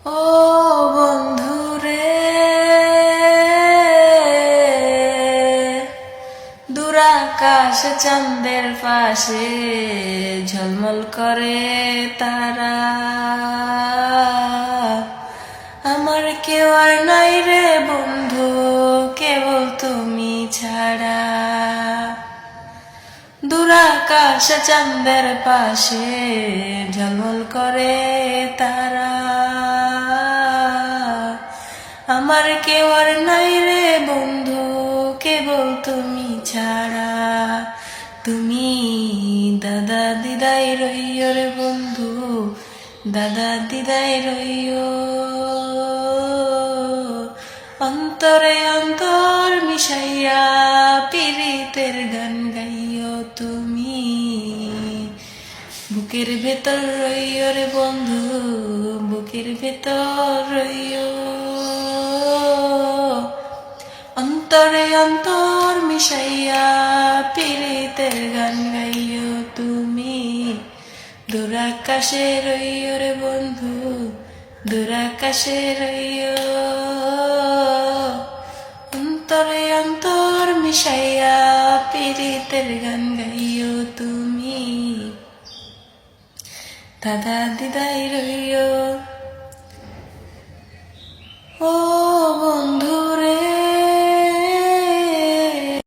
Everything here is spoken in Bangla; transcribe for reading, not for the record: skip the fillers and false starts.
ও বন্ধুরে, দূরাকাশ চাঁদের পাশে ঝলমল করে তারা। আমার কেউ আর নাই রে বন্ধু, কেবল তুমি ছাড়া। দূরাকাশ চাঁদের পাশে ঝলমল করে তারা। আমার কেউ আর নাই রে বন্ধু, কেবল তুমি ছাড়া। তুমি দাদা দিদাই রইও রে বন্ধু, দাদা দিদাই রইও। অন্তরে অন্তর মিশাইয়া পীড়িতের গান গাইও তুমি। বুকের ভেতর রইও রে বন্ধু, বুকের ভেতর রইও। অন্তরে অন্তর মিশাইয়া পীড়িতের গান গাইও তুমি। দূরাকাশে রইও রে বন্ধু, দূরাকাশে রইও। অন্তরে অন্তর মিশাইয়া পীড়িতের গান গাইও তুমি। দাদা দিদাই রইও। ও